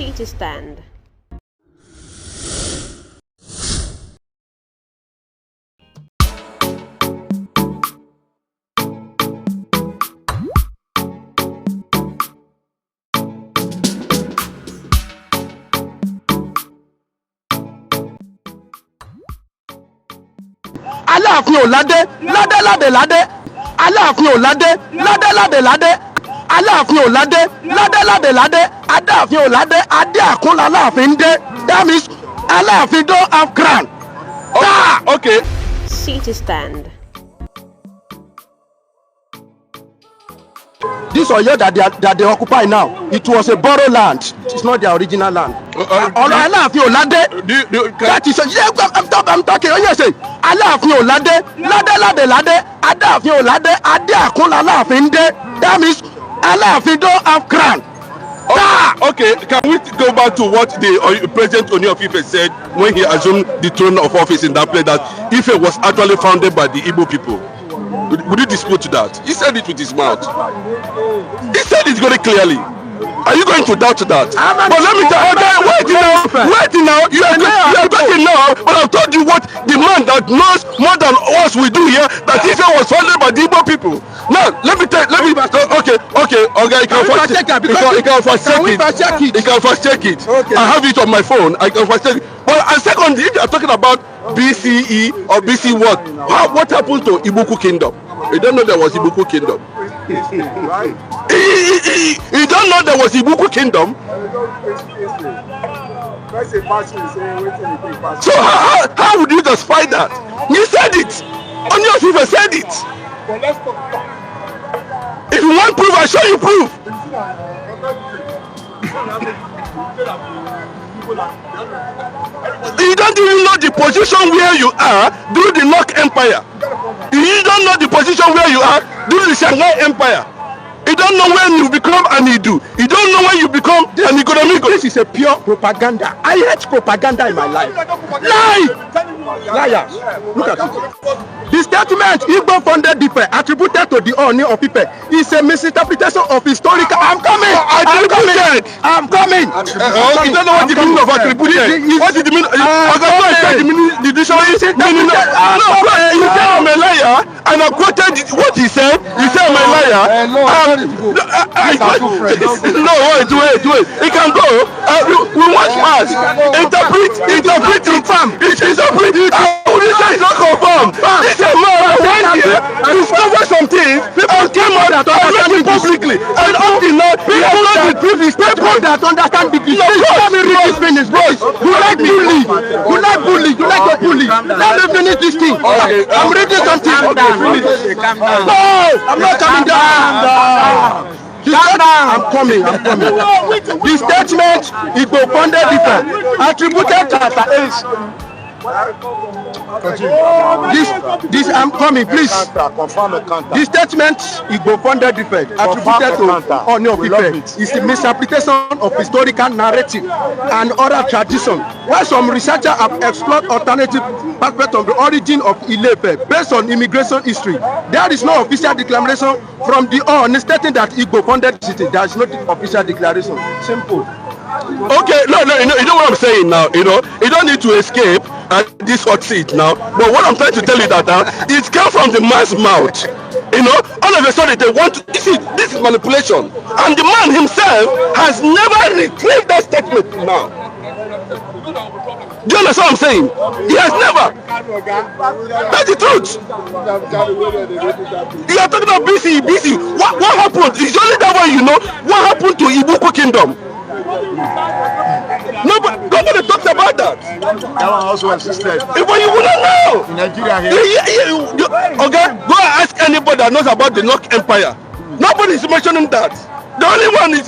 Seat to stand. Aláàfin ò ládé, ládé ládé. Aláàfin ò ládé, ládé ládé. Aláàfin ò ládé, ládé ládé. Adáàfin ò ládé, adé àkúnlá aláàfin dé. That means Aláàfin don't have crown. Okay. Seat to stand. This Oyo that they occupy now, it was a borrowed land. It's not their original land. Ọ̀rọ̀ Aláàfin ò ládé. That is I'm talking. Oye say Aláàfin ò ládé, ládé ládé. Adáàfin ò ládé, adé àkúnlá aláàfin dé. That means Aláàfin don't have crown. Okay, can we go back to what the President Ooni of Ife said when he assumed the throne of office in that place, that Ife was actually founded by the Igbo people? Would you dispute that? He said it with his mouth. He said it very clearly. Are you going to doubt that? But let me tell you, wait now. You are talking now, but I've told you what the man that knows more than us we do here, that Ife was founded by the Igbo people. Now, okay, you can first check it. Okay. I have it on my phone. I can first check it. But secondly, if you are talking about BCE or BC what happened to Ibuku Kingdom? You don't know there was Ibuku Kingdom. Right. You don't know there was Ibuku Kingdom. So how would you justify that? You said it. Ooni of Ife said it. If you want proof, I'll show you proof. You don't even know the position where you are during the Nok Empire. You don't know the position where you are during the Shanghai Empire. You don't know when you become an Idu. You don't know when you become an economic. This is a pure propaganda. I hate propaganda in my life. Liars. Look at it. The statement Igbo funded Ife attributed to the Ooni of Ife is a misinterpretation of historical. I'm coming. You don't know what the meaning of attributed. What did the meaning? The dictionary said meaning. No, you said I'm a liar, and I quoted what he said. You said I'm a liar. No, wait. It can go. We watch us. Interpret it. How would you say it's not confirmed? This is a man who went here to discover some things and came out and made it publicly. And up till now, people that understand the business. Let me read this finish, boys. You like bully. You like to bully. Let me finish this thing. I'm reading something. No, I'm not coming down. I'm coming. The statement Igbo funded Ife attributed to this I'm coming, please. The statement Igbo funded Ife attributed to Ooni of Ife is a misapplication of historical narrative and oral tradition, while some researchers have explored alternative perspectives of the origin of Ile-Ife based on immigration history. There is no official declaration from the Ooni stating that Igbo funded the city. There is no official declaration. Simple. Okay, no, you know what I'm saying now. You don't need to escape this hot seat now. But what I'm trying to tell you that it came from the man's mouth. All of a sudden they want to. This is manipulation, and the man himself has never retrieved that statement now. Do you understand what I'm saying? He has never. That's the truth. You are talking about BC. What happened? It's only that one you know. What happened to Ibuku Kingdom? Nobody talks about that. That one also existed. But you wouldn't know. In Nigeria here. Okay, go and ask anybody that knows about the Nok Empire. Nobody is mentioning that. The only one is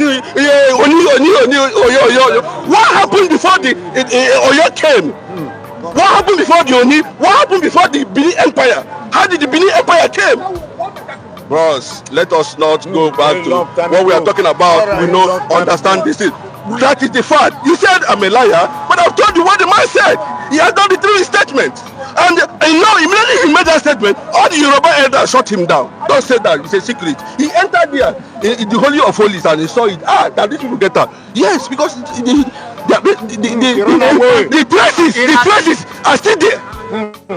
Oyo. What happened before the Oyo came? What happened before the Oni? What happened before the Benin Empire? How did the Benin Empire came? Bros, let us not go back to what we are talking about. We know, understand this. That is the fact. You said I'm a liar, but I've told you what the man said. He has done the true statement. And immediately he made that statement, all the Yoruba elders shut him down. Don't say that, it's a secret. He entered there in the Holy of Holies and he saw it. That these people get out. Yes, because the traces are still there.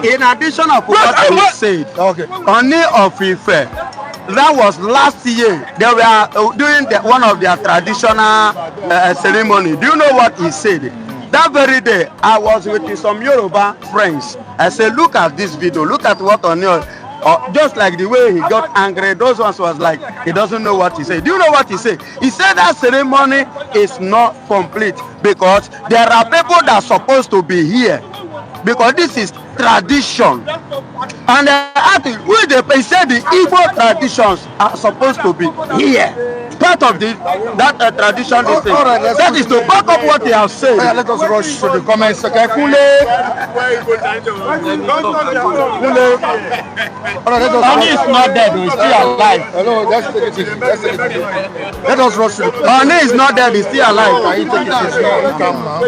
In addition of what you said, Ooni of Ife, that was last year. They were doing one of their traditional ceremony. Do you know what he said? That very day, I was with some Yoruba friends. I said, look at this video. Look at what Ooni, just like the way he got angry. Those ones was like, he doesn't know what he said. Do you know what he said? He said that ceremony is not complete because there are people that are supposed to be here. Because this is tradition, and he said the Igbo traditions are supposed to be here. Part of that tradition is that is to back up what he has said. Let us rush to the comments. Okay, Ooni is not dead; he's still alive. Hello, let's take it easy. Let us rush to the Ooni is not dead; he's still alive. Can you take it easy? Calm now.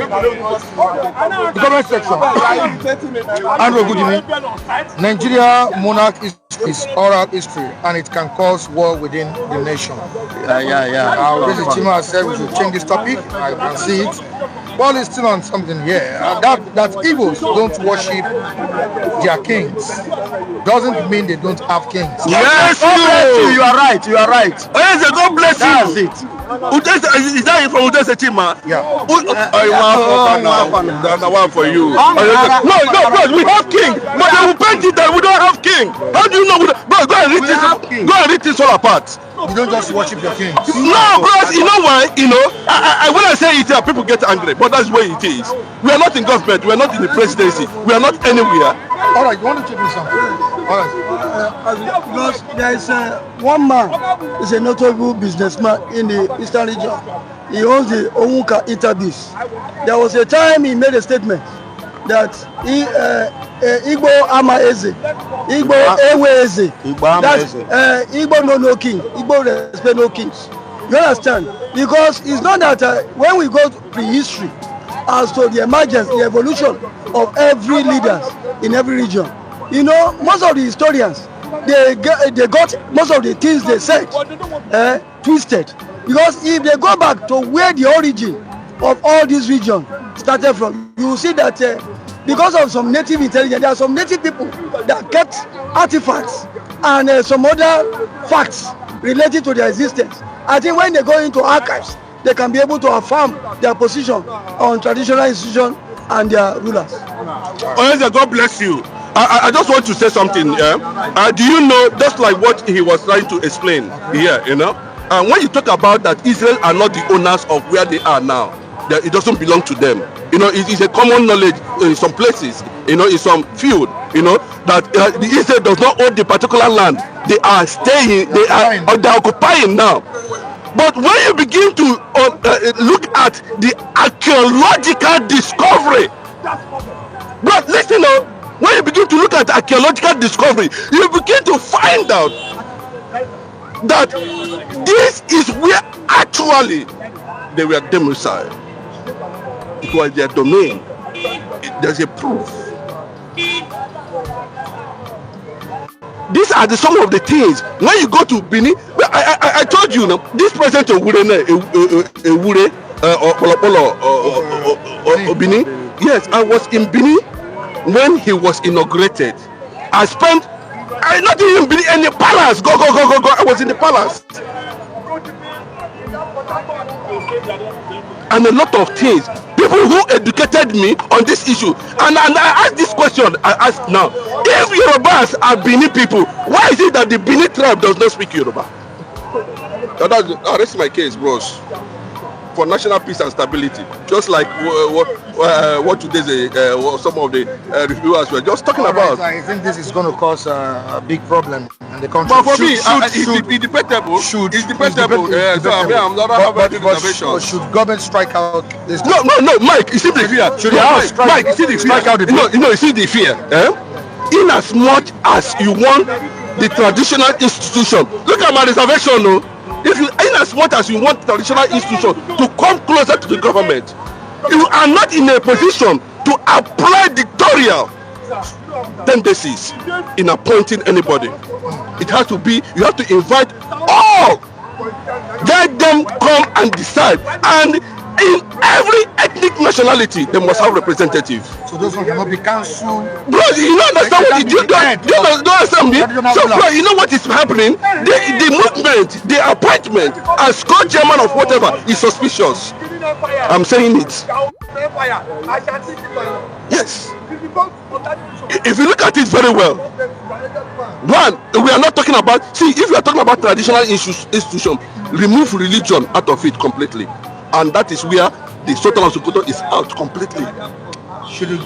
The comment section. Andrew, good evening. Nigeria monarch is oral history and it can cause war within the nation. President Chima said we should change this topic. I can see it. Paul is still on something here. That Igbos don't worship their kings doesn't mean they don't have kings. Yes, you are right. You are right. Yes, God bless you. That's it. Is that from Udese Chima? Yeah. One for you. No, we have king, but they will paint it that we don't have king. How do you know? Bro, go and read this. Go and read this all apart. You don't just worship your kings. No, bros, you know why? When I say it here, people get angry, but that's the way it is. We are not in government, we are not in the presidency, we are not anywhere. All right, you want to tell me something? All right. Because there is one man is a notable businessman in the Eastern region. He owns the Owuka Interbiz. There was a time he made a statement that Igbo ama eze, Igbo ewe eze. Igbo no king, Igbo respect no kings. You understand? Because it's not that when we go to prehistory as to the emergence, the evolution of every leader in every region, most of the historians they got most of the things they said twisted. Because if they go back to where the origin of all these regions started from, you will see that because of some native intelligence, there are some native people that kept artifacts and some other facts related to their existence. I think when they go into archives, they can be able to affirm their position on traditional institutions and their rulers. God bless you. I just want to say something. Do you know, just like what he was trying to explain here, when you talk about that Israel are not the owners of where they are now, that it doesn't belong to them. It is a common knowledge in some places, in some field, that the Israel does not own the particular land. They are staying, they are occupying now. But when you begin to look at the archaeological discovery, but listen up, when you begin to look at archaeological discovery, you begin to find out that this is where actually they were domiciled. It was their domain. There's a proof. These are some of the things. When you go to Benin, I told you, this president of Benin, yes, I was in Benin when he was inaugurated. I not even been in the palace. Go. I was in the palace. And a lot of things. People who educated me on this issue. And I asked this question, I ask now. If Yorubas are Benin people, why is it that the Benin tribe does not speak Yoruba? That's my case, bros. For national peace and stability. Just like what today some of the reviewers were just talking about. I think this is going to cause a big problem in the country. But for me, it's debatable. It's debatable. I'm not having but should government strike out this? No, Mike, you see the fear. Should the House Mike, you see the strike out the bill? You see the fear. In as much as you want the traditional institution, look at my reservation, no? If you, in as much as you want traditional institutions to come closer to the government, you are not in a position to apply dictatorial tendencies in appointing anybody. It has to be, you have to invite all, let them come and decide, and in every ethnic nationality they must have representatives. So those ones cannot be cancelled. Bro, you don't understand what you don't understand me. So bro, you know what is happening? The movement, the appointment as co-chairman of whatever is suspicious. I'm saying it. Yes. If you look at it very well, one, we are not talking about, see, if you are talking about traditional institution, remove religion out of it completely. And that is where the Sultan of Sokoto is out completely. Should the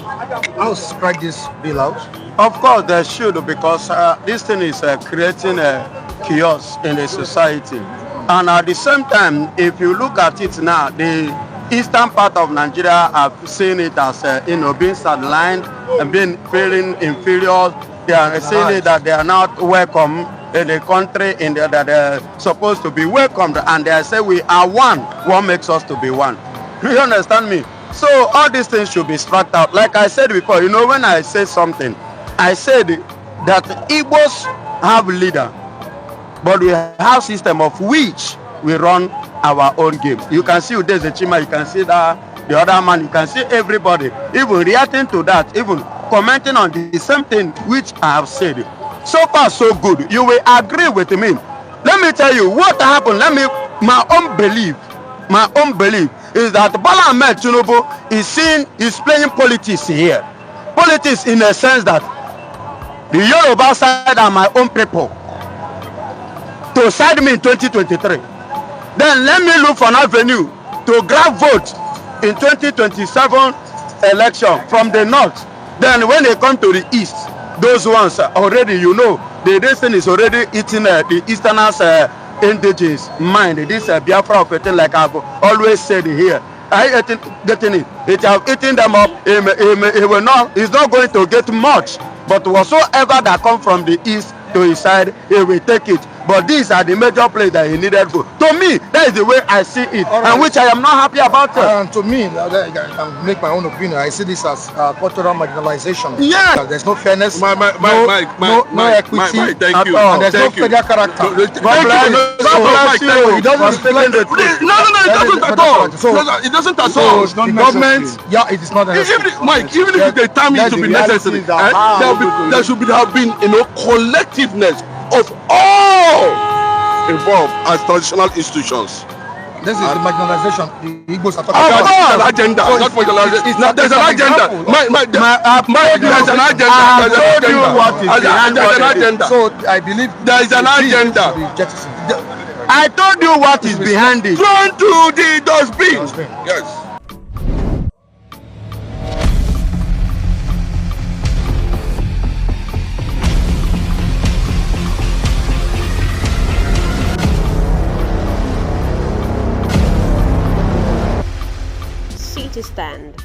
House strike this bill out? Of course, they should, because this thing is creating a chaos in the society. And at the same time, if you look at it now, the eastern part of Nigeria have seen it as being sidelined and being feeling inferior. They are saying it that they are not welcome in the country, in the, that they are supposed to be welcomed, and they say we are one. What makes us to be one? Do you understand me? So all these things should be struck out. Like I said before, you know, when I say something, I said that Igbos have leader, but we have system of which we run our own game. You can see there's a Chima, you can see that the other man, you can see everybody, even reacting to that, even commenting on the same thing which I have said. So far so good. You will agree with me. Let me tell you what happened. My own belief is that Bola Ahmed Tinubu is playing politics here. Politics in a sense that the Yoruba side are my own people to side me in 2023. Then let me look for an avenue to grab vote in 2027 election from the north. Then when they come to the east, those ones already, you know, the destiny is already eating the easterners indigenous mind. This Biafra operating, like I've always said here. Getting it. It have eaten them up. It will not. It's not going to get much. But whatsoever that come from the east to his side, he will take it. But these are the major plays that he needed for. To me, that is the way I see it, right, and which I am not happy about. To me, I make my own opinion. I see this as cultural marginalization. Yeah. There's no fairness, no equity thank you. And there's no federal character. God bless you. It doesn't explain the truth. No, it doesn't at all. It doesn't at all. The government, it is not necessary. Even if they time it to be necessary, there should have been, collectiveness of all involved as traditional institutions. This is the marginalization the Igbos are talking about. about. There's an agenda, not marginalization. There's an agenda. There's an agenda. I told you what is behind There's an agenda. So I believe there is an agenda. I told you what is behind it. Thrown to the dustbin. Yes. Seat to stand.